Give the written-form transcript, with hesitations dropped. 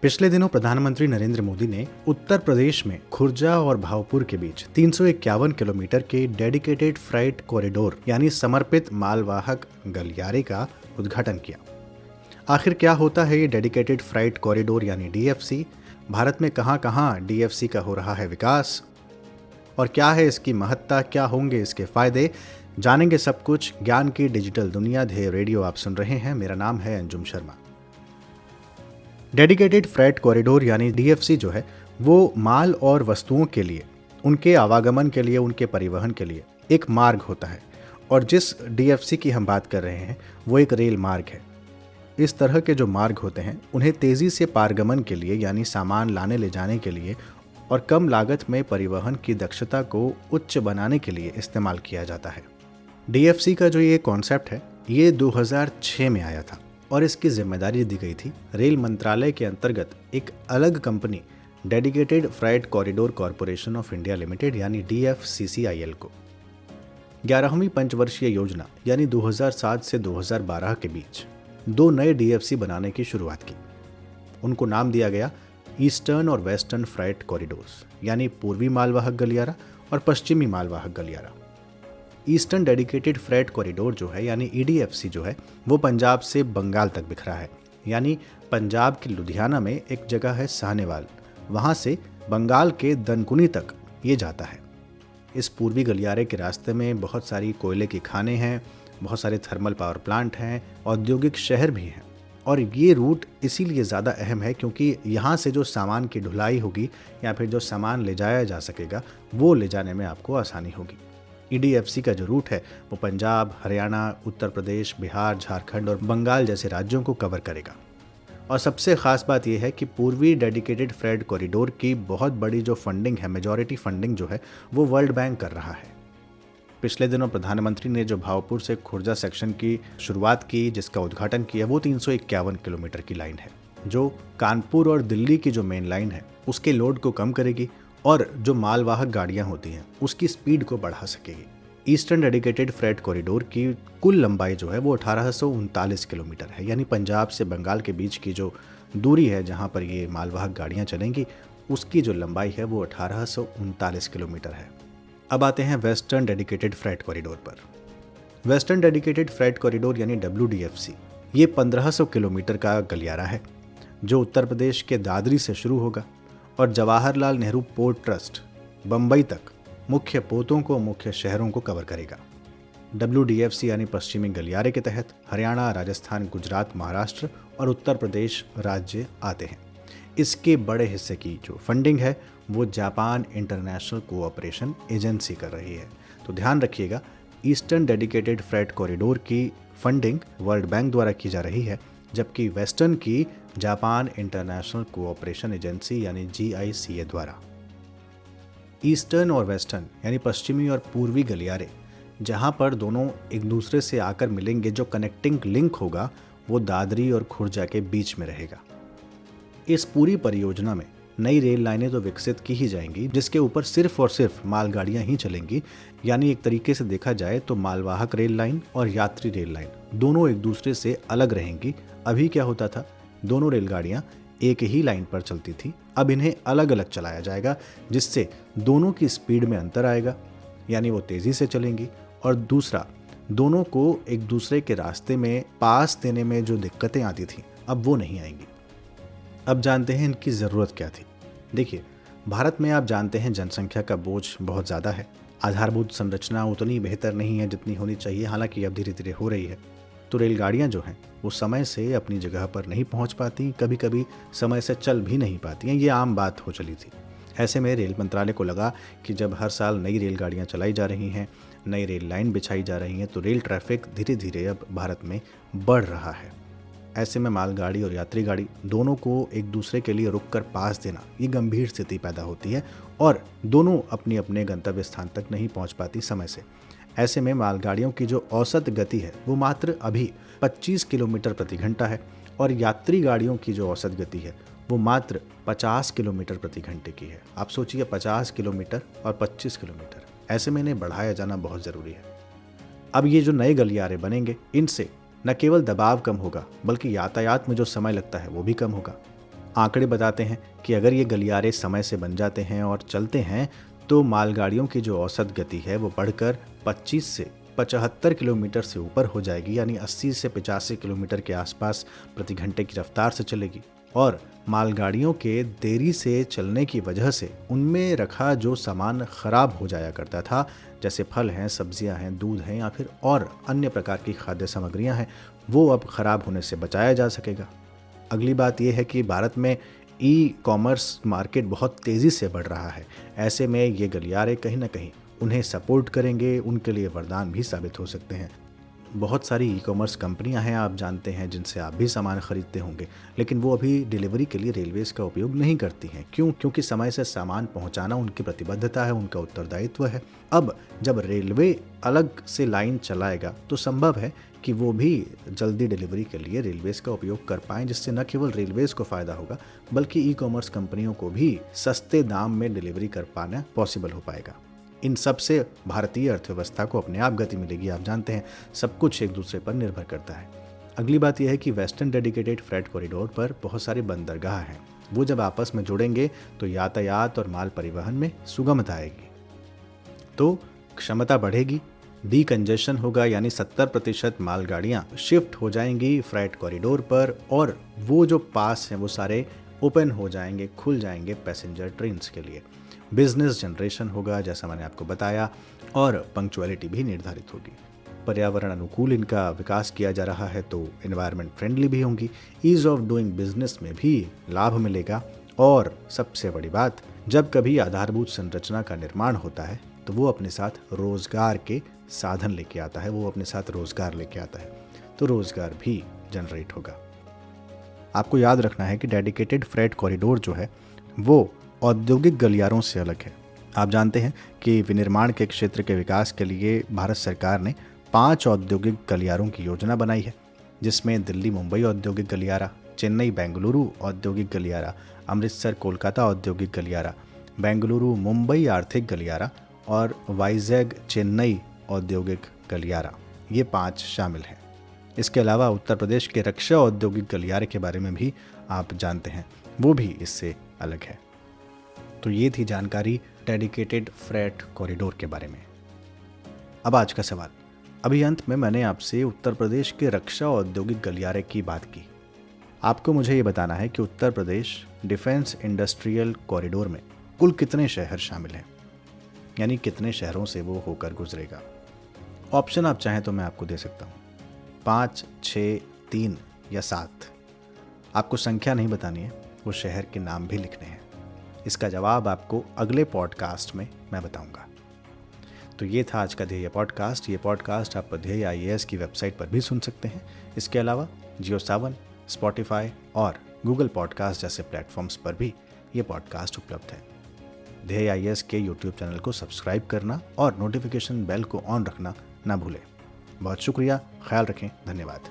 पिछले दिनों प्रधानमंत्री नरेंद्र मोदी ने उत्तर प्रदेश में खुर्जा और भावपुर के बीच 351 किलोमीटर के डेडिकेटेड फ्राइट कॉरिडोर यानी समर्पित मालवाहक गलियारे का उद्घाटन किया। आखिर क्या होता है ये डेडिकेटेड फ्राइट कॉरिडोर यानी डीएफसी, भारत में कहां कहां डीएफसी का हो रहा है विकास और क्या है इसकी महत्ता, क्या होंगे इसके फायदे, जानेंगे सब कुछ। ज्ञान की डिजिटल दुनिया ध्येय रेडियो आप सुन रहे हैं। मेरा नाम है Anjum Sharma. Dedicated freight corridor यानी डीएफसी जो है वो माल और वस्तुओं के लिए, उनके आवागमन के लिए, उनके परिवहन के लिए एक मार्ग होता है। और जिस डीएफसी की हम बात कर रहे हैं वो एक रेल मार्ग है। इस तरह के जो मार्ग होते हैं उन्हें तेज़ी से पारगमन के लिए यानी सामान लाने ले जाने के लिए और कम लागत में परिवहन की दक्षता को उच्च बनाने के लिए इस्तेमाल किया जाता है। डीएफसी का जो ये कॉन्सेप्ट है ये 2006 में आया था और इसकी जिम्मेदारी दी गई थी रेल मंत्रालय के अंतर्गत एक अलग company dedicated freight corridor corporation of India limited यानी DFCCIL को। 11वीं पंचवर्षीय योजना यानी 2007 से 2012 के बीच 2 नए डीएफसी बनाने की शुरुआत की। उनको नाम दिया गया ईस्टर्न और वेस्टर्न फ्राइट कॉरिडोर्स यानी पूर्वी मालवाहक गलियारा और पश्चिमी मालवाहक गलियारा। ईस्टर्न डेडिकेटेड फ्रेट कॉरिडोर जो है यानी EDFC जो है वो पंजाब से बंगाल तक बिखरा है। यानी पंजाब के लुधियाना में एक जगह है साहनेवाल, वहाँ से बंगाल के दनकुनी तक ये जाता है। इस पूर्वी गलियारे के रास्ते में बहुत सारी कोयले की खानें हैं, बहुत सारे थर्मल पावर प्लांट हैं, औद्योगिक शहर भी हैं। और ये रूट इसीलिए ज़्यादा अहम है क्योंकि यहाँ से जो सामान की ढुलाई होगी या फिर जो सामान ले जाया जा सकेगा वो ले जाने में आपको आसानी होगी। EDFC का जो रूट है वो पंजाब, हरियाणा, उत्तर प्रदेश, बिहार, झारखंड और बंगाल जैसे राज्यों को कवर करेगा। और सबसे ख़ास बात यह है कि पूर्वी डेडिकेटेड फ्रेट कॉरिडोर की बहुत बड़ी जो फंडिंग है, मेजॉरिटी फंडिंग जो है वो वर्ल्ड बैंक कर रहा है। पिछले दिनों प्रधानमंत्री ने जो भावपुर से खुर्जा सेक्शन की शुरुआत की, जिसका उद्घाटन किया, वो 351 किलोमीटर की लाइन है जो कानपुर और दिल्ली की जो मेन लाइन है उसके लोड को कम करेगी और जो मालवाहक गाड़ियां होती हैं उसकी स्पीड को बढ़ा सकेगी। ईस्टर्न डेडिकेटेड फ्रेट कॉरिडोर की कुल लंबाई जो है वो 1839 किलोमीटर है। यानी पंजाब से बंगाल के बीच की जो दूरी है जहां पर ये मालवाहक गाड़ियां चलेंगी उसकी जो लंबाई है वो 1839 किलोमीटर है। अब आते हैं वेस्टर्न डेडिकेटेड फ्रेट कॉरिडोर पर। वेस्टर्न डेडिकेटेड फ्रेट कॉरिडोर यानी WDFC ये 1500 किलोमीटर का गलियारा है जो उत्तर प्रदेश के दादरी से शुरू होगा और जवाहरलाल नेहरू पोर्ट ट्रस्ट बंबई तक मुख्य पोतों को, मुख्य शहरों को कवर करेगा। WDFC यानी पश्चिमी गलियारे के तहत हरियाणा, राजस्थान, गुजरात, महाराष्ट्र और उत्तर प्रदेश राज्य आते हैं। इसके बड़े हिस्से की जो फंडिंग है वो जापान इंटरनेशनल कोऑपरेशन एजेंसी कर रही है। तो ध्यान रखिएगा, ईस्टर्न डेडिकेटेड फ्रेट कॉरिडोर की फंडिंग वर्ल्ड बैंक द्वारा की जा रही है, जबकि वेस्टर्न की जापान इंटरनेशनल कोऑपरेशन एजेंसी यानी GICA द्वारा। ईस्टर्न और वेस्टर्न यानी पश्चिमी और पूर्वी गलियारे जहां पर दोनों एक दूसरे से आकर मिलेंगे, जो कनेक्टिंग लिंक होगा वो दादरी और खुर्जा के बीच में रहेगा। इस पूरी परियोजना में नई रेल लाइनें तो विकसित की ही जाएंगी जिसके ऊपर सिर्फ और सिर्फ मालगाड़ियां ही चलेंगी। यानी एक तरीके से देखा जाए तो मालवाहक रेल लाइन और यात्री रेल लाइन दोनों एक दूसरे से अलग रहेंगी। अभी क्या होता था, दोनों रेलगाड़ियां एक ही लाइन पर चलती थी, अब इन्हें अलग अलग चलाया जाएगा जिससे दोनों की स्पीड में अंतर आएगा, यानी वो तेज़ी से चलेंगी। और दूसरा, दोनों को एक दूसरे के रास्ते में पास देने में जो दिक्कतें आती थी अब वो नहीं आएंगी। अब जानते हैं इनकी ज़रूरत क्या थी। देखिए, भारत में आप जानते हैं जनसंख्या का बोझ बहुत ज़्यादा है, आधारभूत संरचना उतनी बेहतर नहीं है जितनी होनी चाहिए, हालांकि अब धीरे धीरे हो रही है। तो रेलगाड़ियाँ जो हैं वो समय से अपनी जगह पर नहीं पहुँच पाती, कभी कभी समय से चल भी नहीं पाती हैं, ये आम बात हो चली थी। ऐसे में रेल मंत्रालय को लगा कि जब हर साल नई रेलगाड़ियाँ चलाई जा रही हैं, नई रेल लाइन बिछाई जा रही हैं, तो रेल ट्रैफिक धीरे धीरे अब भारत में बढ़ रहा है। ऐसे में मालगाड़ी और यात्री गाड़ी दोनों को एक दूसरे के लिए रुककर पास देना ये गंभीर स्थिति पैदा होती है और दोनों अपने अपने गंतव्य स्थान तक नहीं पहुंच पाती समय से। ऐसे में मालगाड़ियों की जो औसत गति है वो मात्र अभी 25 किलोमीटर प्रति घंटा है और यात्री गाड़ियों की जो औसत गति है वो मात्र 50 किलोमीटर प्रति घंटे की है। आप सोचिए, 50 किलोमीटर और 25 किलोमीटर, ऐसे में इन्हें बढ़ाया जाना बहुत ज़रूरी है। अब ये जो नए गलियारे बनेंगे इनसे न केवल दबाव कम होगा बल्कि यातायात में जो समय लगता है वो भी कम होगा। आंकड़े बताते हैं कि अगर ये गलियारे समय से बन जाते हैं और चलते हैं तो मालगाड़ियों की जो औसत गति है वो बढ़कर 25 से 75 किलोमीटर से ऊपर हो जाएगी, यानी 80 से 85 किलोमीटर के आसपास प्रति घंटे की रफ्तार से चलेगी। और मालगाड़ियों के देरी से चलने की वजह से उनमें रखा जो सामान खराब हो जाया करता था, जैसे फल हैं, सब्जियां हैं, दूध हैं या फिर और अन्य प्रकार की खाद्य सामग्रियां हैं, वो अब खराब होने से बचाया जा सकेगा। अगली बात यह है कि भारत में ई कॉमर्स मार्केट बहुत तेज़ी से बढ़ रहा है। ऐसे में ये गलियारे कहीं ना कहीं उन्हें सपोर्ट करेंगे, उनके लिए वरदान भी साबित हो सकते हैं। बहुत सारी ई कॉमर्स कंपनियां हैं, आप जानते हैं, जिनसे आप भी सामान खरीदते होंगे, लेकिन वो अभी डिलीवरी के लिए रेलवेज़ का उपयोग नहीं करती हैं। क्यों? क्योंकि समय से सामान पहुंचाना उनकी प्रतिबद्धता है, उनका उत्तरदायित्व है। अब जब रेलवे अलग से लाइन चलाएगा तो संभव है कि वो भी जल्दी डिलीवरी के लिए रेलवेज़ का उपयोग कर पाएँ, जिससे न केवल रेलवेज़ को फ़ायदा होगा बल्कि ई कॉमर्स कंपनियों को भी सस्ते दाम में डिलीवरी कर पाना पॉसिबल हो पाएगा। इन सब से भारतीय अर्थव्यवस्था को अपने आप गति मिलेगी। आप जानते हैं, सब कुछ एक दूसरे पर निर्भर करता है। अगली बात यह है कि वेस्टर्न डेडिकेटेड फ्रेट कॉरिडोर पर बहुत सारे बंदरगाह हैं। वो जब आपस में जुड़ेंगे तो यातायात और माल परिवहन में सुगमता आएगी, तो क्षमता बढ़ेगी, डीकंजेशन होगा, यानी 70% मालगाड़ियाँ शिफ्ट हो जाएंगी फ्रेट कॉरिडोर पर, और वो जो पास हैं वो सारे ओपन हो जाएंगे, खुल जाएंगे पैसेंजर ट्रेन्स के लिए। बिजनेस जनरेशन होगा, जैसा मैंने आपको बताया, और पंक्चुअलिटी भी निर्धारित होगी। पर्यावरण अनुकूल इनका विकास किया जा रहा है तो एनवायरनमेंट फ्रेंडली भी होंगी। ईज ऑफ डूइंग बिजनेस में भी लाभ मिलेगा। और सबसे बड़ी बात, जब कभी आधारभूत संरचना का निर्माण होता है तो वो अपने साथ रोजगार के साधन लेके आता है, वो अपने साथ रोजगार लेके आता है, तो रोजगार भी जनरेट होगा। आपको याद रखना है कि डेडिकेटेड फ्रेट कॉरिडोर जो है वो औद्योगिक गलियारों से अलग है। आप जानते हैं कि विनिर्माण के क्षेत्र के विकास के लिए भारत सरकार ने 5 औद्योगिक गलियारों की योजना बनाई है, जिसमें दिल्ली मुंबई औद्योगिक गलियारा, चेन्नई बेंगलुरु औद्योगिक गलियारा, अमृतसर कोलकाता औद्योगिक गलियारा, बेंगलुरु मुंबई आर्थिक गलियारा और वाइजैग चेन्नई औद्योगिक गलियारा, ये 5 शामिल हैं। इसके अलावा उत्तर प्रदेश के रक्षा औद्योगिक गलियारे के बारे में भी आप जानते हैं, वो भी इससे अलग है। तो ये थी जानकारी डेडिकेटेड फ्रेट कॉरिडोर के बारे में। अब आज का सवाल। अभी अंत में मैंने आपसे उत्तर प्रदेश के रक्षा औद्योगिक गलियारे की बात की। आपको मुझे ये बताना है कि Uttar Pradesh defence industrial corridor में कुल कितने शहर शामिल हैं, यानी कितने शहरों से वो होकर गुजरेगा। ऑप्शन आप चाहें तो मैं आपको दे सकता हूँ, 5, 6, 3 या 7। आपको संख्या नहीं बतानी है, वो शहर के नाम भी लिखने हैं। इसका जवाब आपको अगले पॉडकास्ट में मैं बताऊंगा। तो ये था आज का ध्येय पॉडकास्ट। ये पॉडकास्ट आप ध्येय IAS की वेबसाइट पर भी सुन सकते हैं। इसके अलावा JioSaavn, स्पॉटिफाई और गूगल पॉडकास्ट जैसे प्लेटफॉर्म्स पर भी ये पॉडकास्ट उपलब्ध है। ध्येय IAS के YouTube चैनल को सब्सक्राइब करना और नोटिफिकेशन बेल को ऑन रखना ना भूलें। बहुत शुक्रिया, ख्याल रखें, धन्यवाद।